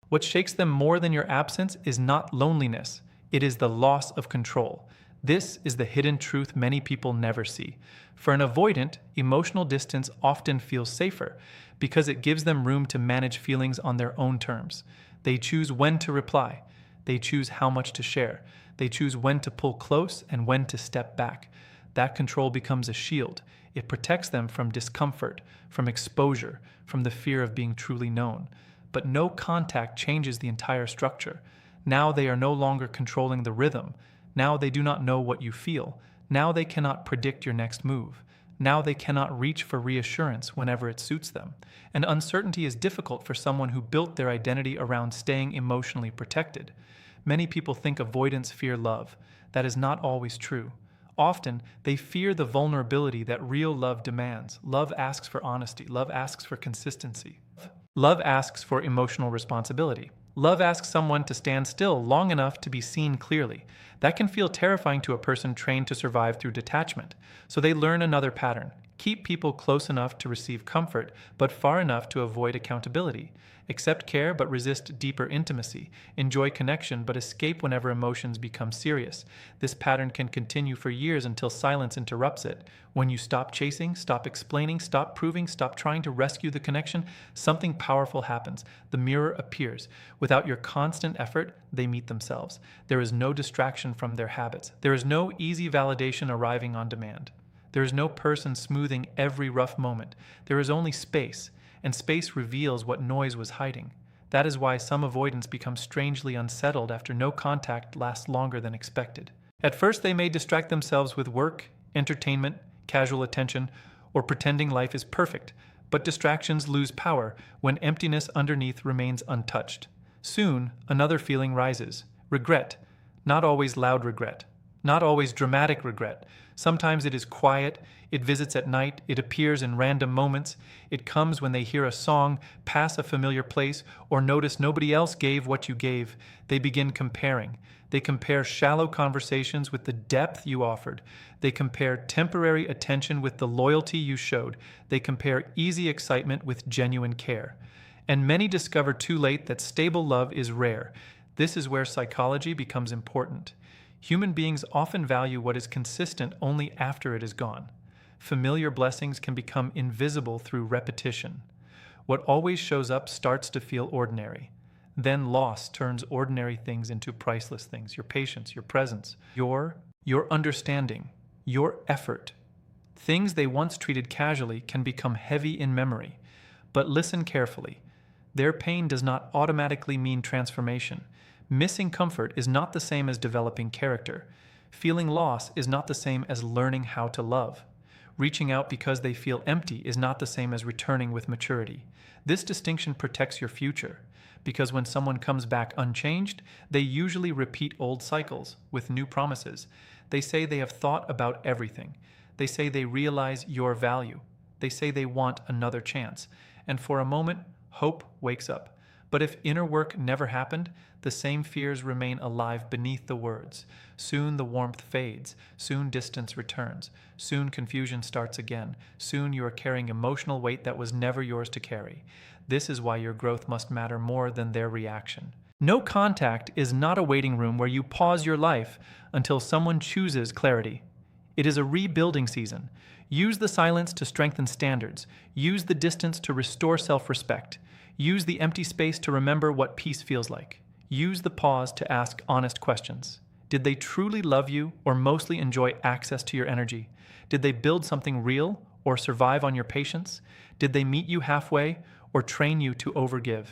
What shakes them more than your absence is not loneliness, it is the loss of control. This is the hidden truth many people never see. For an avoidant, emotional distance often feels safer because it gives them room to manage feelings on their own terms. They choose when to reply. They choose how much to share. They choose when to pull close and when to step back. That control becomes a shield. It protects them from discomfort, from exposure, from the fear of being truly known. But no contact changes the entire structure. Now they are no longer controlling the rhythm. Now they do not know what you feel. Now they cannot predict your next move. Now they cannot reach for reassurance whenever it suits them. And uncertainty is difficult for someone who built their identity around staying emotionally protected. Many people think avoidants fear love. That is not always true. Often, they fear the vulnerability that real love demands. Love asks for honesty. Love asks for consistency. Love asks for emotional responsibility. Love asks someone to stand still long enough to be seen clearly. That can feel terrifying to a person trained to survive through detachment. So they learn another pattern. Keep people close enough to receive comfort, but far enough to avoid accountability. Accept care, but resist deeper intimacy. Enjoy connection, but escape whenever emotions become serious. This pattern can continue for years until silence interrupts it. When you stop chasing, stop explaining, stop proving, stop trying to rescue the connection, something powerful happens. The mirror appears. Without your constant effort, they meet themselves. There is no distraction from their habits. There is no easy validation arriving on demand. There is no person smoothing every rough moment. There is only space, and space reveals what noise was hiding. That is why some avoidants become strangely unsettled after no contact lasts longer than expected. At first, they may distract themselves with work, entertainment, casual attention, or pretending life is perfect, but distractions lose power when emptiness underneath remains untouched. Soon, another feeling rises: regret. Not always loud regret. Not always dramatic regret. Sometimes it is quiet, it visits at night, it appears in random moments, it comes when they hear a song, pass a familiar place, or notice nobody else gave what you gave. They begin comparing. They compare shallow conversations with the depth you offered. They compare temporary attention with the loyalty you showed. They compare easy excitement with genuine care. And many discover too late that stable love is rare. This is where psychology becomes important. Human beings often value what is consistent only after it is gone. Familiar blessings can become invisible through repetition. What always shows up starts to feel ordinary. Then loss turns ordinary things into priceless things. Your patience, your presence, your understanding, your effort. Things they once treated casually can become heavy in memory. But listen carefully. Their pain does not automatically mean transformation. Missing comfort is not the same as developing character. Feeling loss is not the same as learning how to love. Reaching out because they feel empty is not the same as returning with maturity. This distinction protects your future, because when someone comes back unchanged, they usually repeat old cycles with new promises. They say they have thought about everything. They say they realize your value. They say they want another chance. And for a moment, hope wakes up. But if inner work never happened, the same fears remain alive beneath the words. Soon the warmth fades. Soon distance returns. Soon confusion starts again. Soon you are carrying emotional weight that was never yours to carry. This is why your growth must matter more than their reaction. No contact is not a waiting room where you pause your life until someone chooses clarity. It is a rebuilding season. Use the silence to strengthen standards. Use the distance to restore self-respect. Use the empty space to remember what peace feels like. Use the pause to ask honest questions. Did they truly love you or mostly enjoy access to your energy? Did they build something real or survive on your patience? Did they meet you halfway or train you to overgive?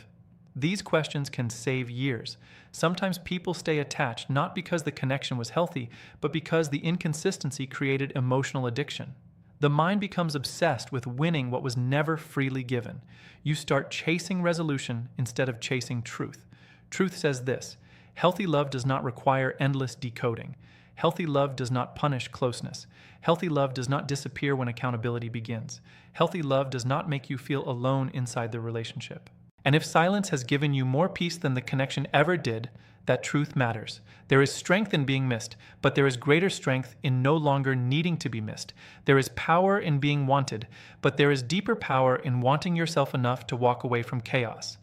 These questions can save years. Sometimes people stay attached not because the connection was healthy, but because the inconsistency created emotional addiction. The mind becomes obsessed with winning what was never freely given. You start chasing resolution instead of chasing truth. Truth says this: healthy love does not require endless decoding. Healthy love does not punish closeness. Healthy love does not disappear when accountability begins. Healthy love does not make you feel alone inside the relationship. And if silence has given you more peace than the connection ever did, that truth matters. There is strength in being missed, but there is greater strength in no longer needing to be missed. There is power in being wanted, but there is deeper power in wanting yourself enough to walk away from chaos.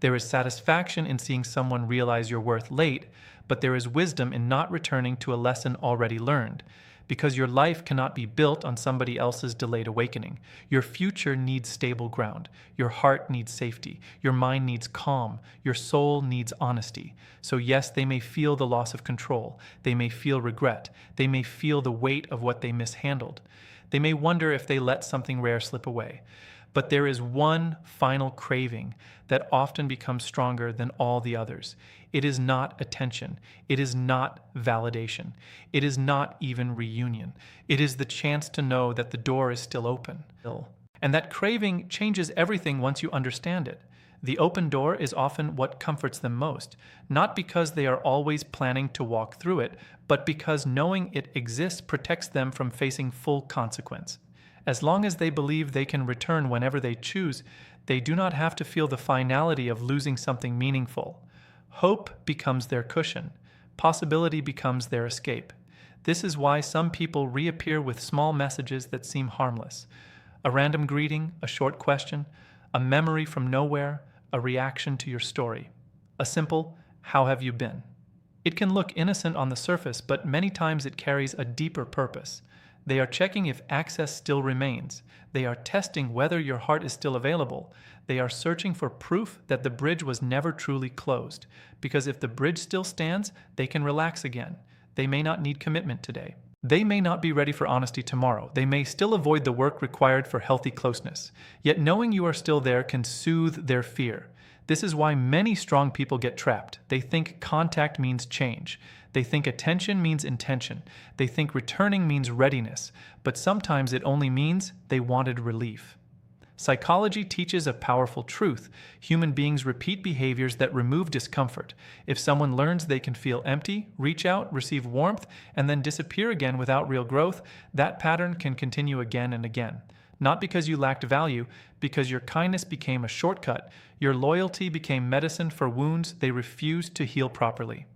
There is satisfaction in seeing someone realize your worth late, but there is wisdom in not returning to a lesson already learned. Because your life cannot be built on somebody else's delayed awakening. Your future needs stable ground. Your heart needs safety. Your mind needs calm. Your soul needs honesty. So yes, they may feel the loss of control. They may feel regret. They may feel the weight of what they mishandled. They may wonder if they let something rare slip away. But there is one final craving that often becomes stronger than all the others. It is not attention. It is not validation. It is not even reunion. It is the chance to know that the door is still open. And that craving changes everything once you understand it. The open door is often what comforts them most, not because they are always planning to walk through it, but because knowing it exists protects them from facing full consequence. As long as they believe they can return whenever they choose, they do not have to feel the finality of losing something meaningful. Hope becomes their cushion. Possibility becomes their escape. This is why some people reappear with small messages that seem harmless. A random greeting, a short question, a memory from nowhere, a reaction to your story. A simple, "How have you been?" It can look innocent on the surface, but many times it carries a deeper purpose. They are checking if access still remains. They are testing whether your heart is still available. They are searching for proof that the bridge was never truly closed. Because if the bridge still stands, they can relax again. They may not need commitment today. They may not be ready for honesty tomorrow. They may still avoid the work required for healthy closeness. Yet knowing you are still there can soothe their fear. This is why many strong people get trapped. They think contact means change. They think attention means intention. They think returning means readiness. But sometimes it only means they wanted relief. Psychology teaches a powerful truth. Human beings repeat behaviors that remove discomfort. If someone learns they can feel empty, reach out, receive warmth, and then disappear again without real growth, that pattern can continue again and again. Not because you lacked value, because your kindness became a shortcut. Your loyalty became medicine for wounds they refused to heal properly.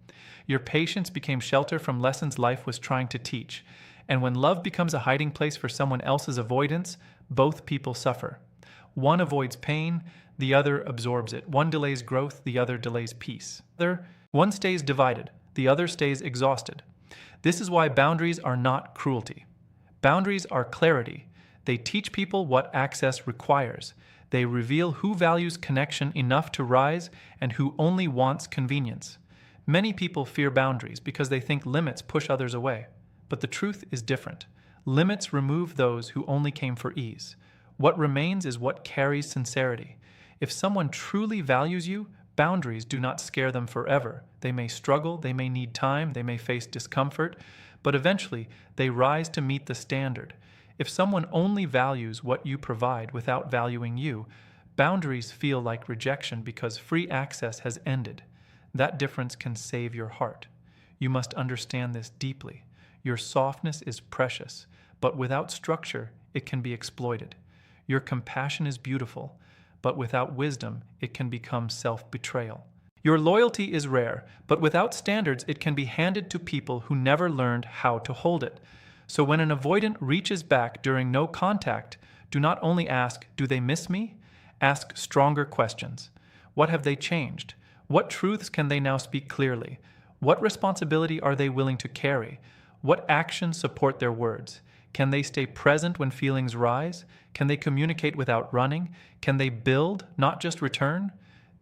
Your patience became shelter from lessons life was trying to teach. And when love becomes a hiding place for someone else's avoidance, both people suffer. One avoids pain, the other absorbs it. One delays growth, the other delays peace. One stays divided, the other stays exhausted. This is why boundaries are not cruelty. Boundaries are clarity. They teach people what access requires. They reveal who values connection enough to rise and who only wants convenience. Many people fear boundaries because they think limits push others away. But the truth is different. Limits remove those who only came for ease. What remains is what carries sincerity. If someone truly values you, boundaries do not scare them forever. They may struggle, they may need time, they may face discomfort, but eventually they rise to meet the standard. If someone only values what you provide without valuing you, boundaries feel like rejection because free access has ended. That difference can save your heart. You must understand this deeply. Your softness is precious, but without structure, it can be exploited. Your compassion is beautiful, but without wisdom, it can become self-betrayal. Your loyalty is rare, but without standards, it can be handed to people who never learned how to hold it. So when an avoidant reaches back during no contact, do not only ask, "Do they miss me?" Ask stronger questions. What have they changed? What truths can they now speak clearly? What responsibility are they willing to carry? What actions support their words? Can they stay present when feelings rise? Can they communicate without running? Can they build, not just return?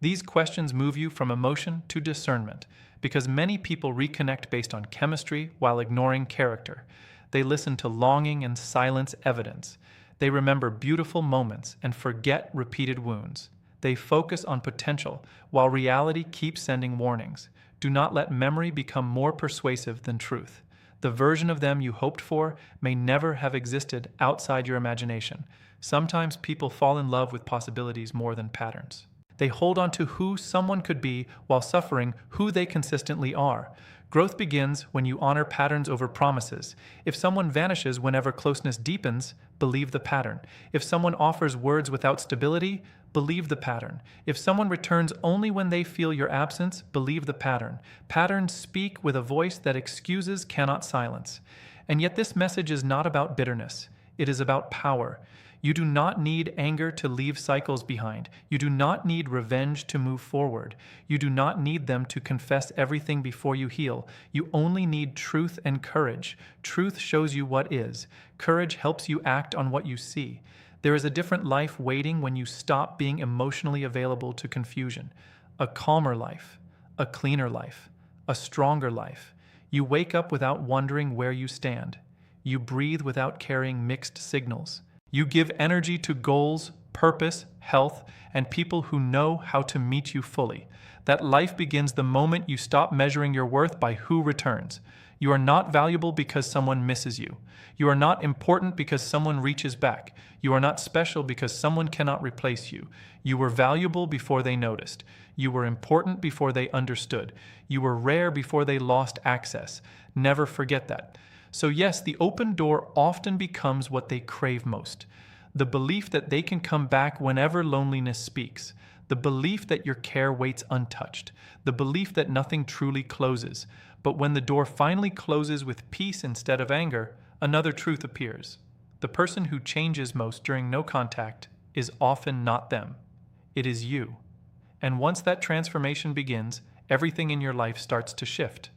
These questions move you from emotion to discernment, because many people reconnect based on chemistry while ignoring character. They listen to longing and silence evidence. They remember beautiful moments and forget repeated wounds. They focus on potential, while reality keeps sending warnings. Do not let memory become more persuasive than truth. The version of them you hoped for may never have existed outside your imagination. Sometimes people fall in love with possibilities more than patterns. They hold on to who someone could be while suffering who they consistently are. Growth begins when you honor patterns over promises. If someone vanishes whenever closeness deepens, believe the pattern. If someone offers words without stability, believe the pattern. If someone returns only when they feel your absence, believe the pattern. Patterns speak with a voice that excuses cannot silence. And yet this message is not about bitterness. It is about power. You do not need anger to leave cycles behind. You do not need revenge to move forward. You do not need them to confess everything before you heal. You only need truth and courage. Truth shows you what is. Courage helps you act on what you see. There is a different life waiting when you stop being emotionally available to confusion. A calmer life, a cleaner life, a stronger life. You wake up without wondering where you stand. You breathe without carrying mixed signals. You give energy to goals, purpose, health, and people who know how to meet you fully. That life begins the moment you stop measuring your worth by who returns. You are not valuable because someone misses you. You are not important because someone reaches back. You are not special because someone cannot replace you. You were valuable before they noticed. You were important before they understood. You were rare before they lost access. Never forget that. So yes, the open door often becomes what they crave most. The belief that they can come back whenever loneliness speaks. The belief that your care waits untouched. The belief that nothing truly closes. But when the door finally closes with peace instead of anger, another truth appears. The person who changes most during no contact is often not them. It is you. And once that transformation begins, everything in your life starts to shift.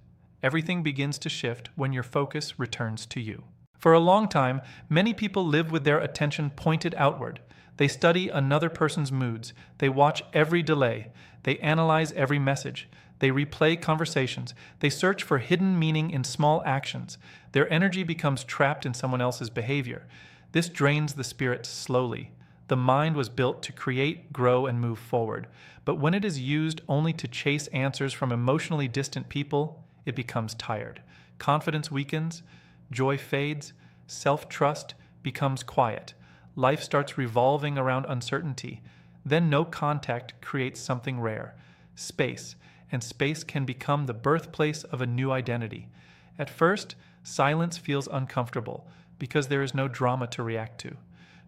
Everything begins to shift when your focus returns to you. For a long time, many people live with their attention pointed outward. They study another person's moods. They watch every delay. They analyze every message. They replay conversations. They search for hidden meaning in small actions. Their energy becomes trapped in someone else's behavior. This drains the spirit slowly. The mind was built to create, grow, and move forward. But when it is used only to chase answers from emotionally distant people, it becomes tired. Confidence weakens, joy fades, self-trust becomes quiet. Life starts revolving around uncertainty. Then no contact creates something rare, space, and space can become the birthplace of a new identity. At first, silence feels uncomfortable because there is no drama to react to,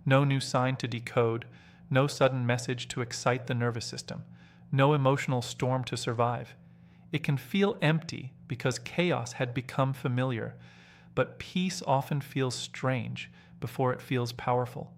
no new sign to decode, no sudden message to excite the nervous system, no emotional storm to survive. It can feel empty because chaos had become familiar, but peace often feels strange before it feels powerful.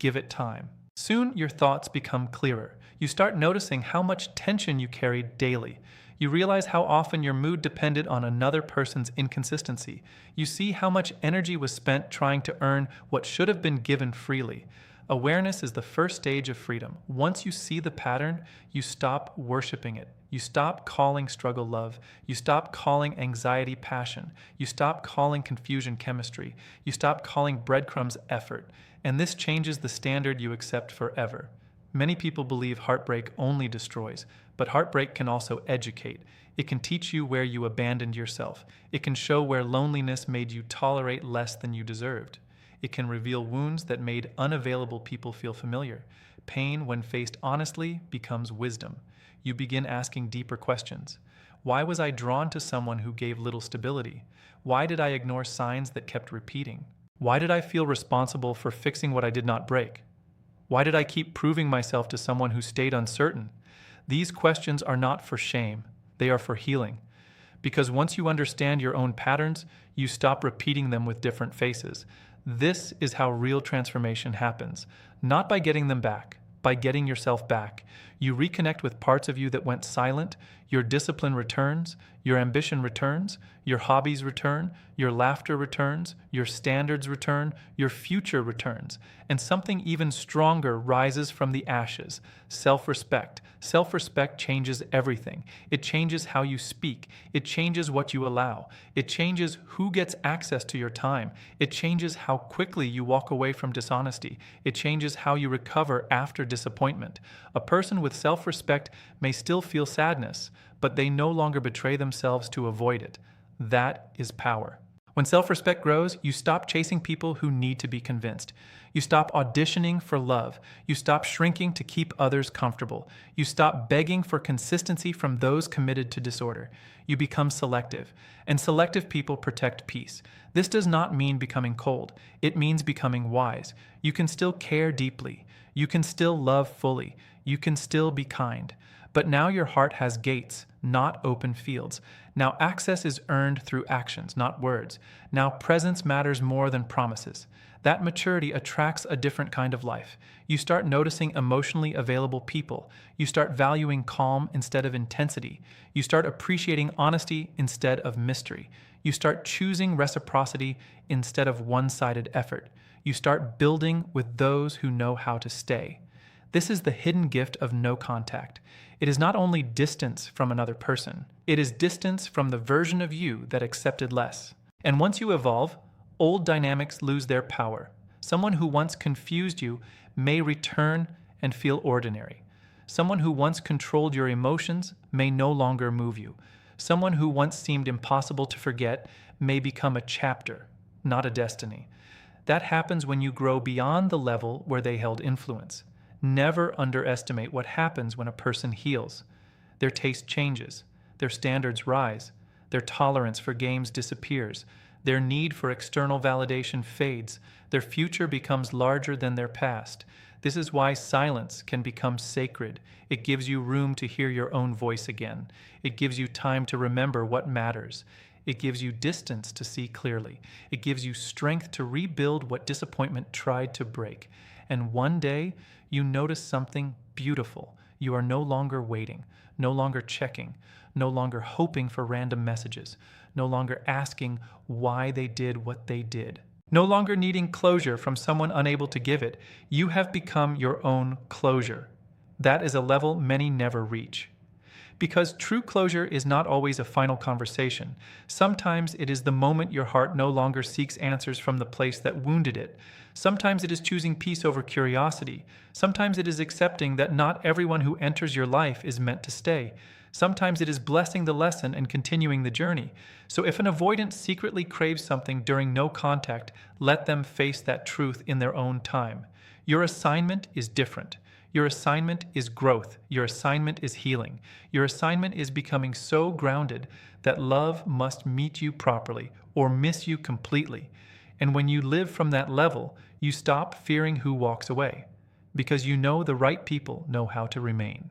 Give it time. Soon your thoughts become clearer. You start noticing how much tension you carried daily. You realize how often your mood depended on another person's inconsistency. You see how much energy was spent trying to earn what should have been given freely. Awareness is the first stage of freedom. Once you see the pattern, you stop worshiping it. You stop calling struggle love. You stop calling anxiety passion. You stop calling confusion chemistry. You stop calling breadcrumbs effort. And this changes the standard you accept forever. Many people believe heartbreak only destroys, but heartbreak can also educate. It can teach you where you abandoned yourself. It can show where loneliness made you tolerate less than you deserved. It can reveal wounds that made unavailable people feel familiar. Pain, when faced honestly, becomes wisdom. You begin asking deeper questions. Why was I drawn to someone who gave little stability? Why did I ignore signs that kept repeating? Why did I feel responsible for fixing what I did not break? Why did I keep proving myself to someone who stayed uncertain? These questions are not for shame. They are for healing. Because once you understand your own patterns, you stop repeating them with different faces. This is how real transformation happens. Not by getting them back, by getting yourself back. You reconnect with parts of you that went silent, your discipline returns, your ambition returns, your hobbies return, your laughter returns, your standards return, your future returns, and something even stronger rises from the ashes. Self-respect. Self-respect changes everything. It changes how you speak. It changes what you allow. It changes who gets access to your time. It changes how quickly you walk away from dishonesty. It changes how you recover after disappointment. A person with self-respect may still feel sadness, but they no longer betray themselves to avoid it. That is power. When self-respect grows, you stop chasing people who need to be convinced. You stop auditioning for love. You stop shrinking to keep others comfortable. You stop begging for consistency from those committed to disorder. You become selective, and selective people protect peace. This does not mean becoming cold. It means becoming wise. You can still care deeply. You can still love fully. You can still be kind. But now your heart has gates, not open fields. Now access is earned through actions, not words. Now presence matters more than promises. That maturity attracts a different kind of life. You start noticing emotionally available people. You start valuing calm instead of intensity. You start appreciating honesty instead of mystery. You start choosing reciprocity instead of one-sided effort. You start building with those who know how to stay. This is the hidden gift of no contact. It is not only distance from another person, it is distance from the version of you that accepted less. And once you evolve, old dynamics lose their power. Someone who once confused you may return and feel ordinary. Someone who once controlled your emotions may no longer move you. Someone who once seemed impossible to forget may become a chapter, not a destiny. That happens when you grow beyond the level where they held influence. Never underestimate what happens when a person heals. Their taste changes, their standards rise, their tolerance for games disappears, their need for external validation fades, their future becomes larger than their past. This is why silence can become sacred. It gives you room to hear your own voice again. It gives you time to remember what matters. It gives you distance to see clearly. It gives you strength to rebuild what disappointment tried to break. And one day, you notice something beautiful. You are no longer waiting, no longer checking, no longer hoping for random messages, no longer asking why they did what they did, no longer needing closure from someone unable to give it. You have become your own closure. That is a level many never reach. Because true closure is not always a final conversation. Sometimes it is the moment your heart no longer seeks answers from the place that wounded it. Sometimes it is choosing peace over curiosity. Sometimes it is accepting that not everyone who enters your life is meant to stay. Sometimes it is blessing the lesson and continuing the journey. So if an avoidant secretly craves something during no contact, let them face that truth in their own time. Your assignment is different. Your assignment is growth. Your assignment is healing. Your assignment is becoming so grounded that love must meet you properly or miss you completely. And when you live from that level, you stop fearing who walks away, because you know the right people know how to remain.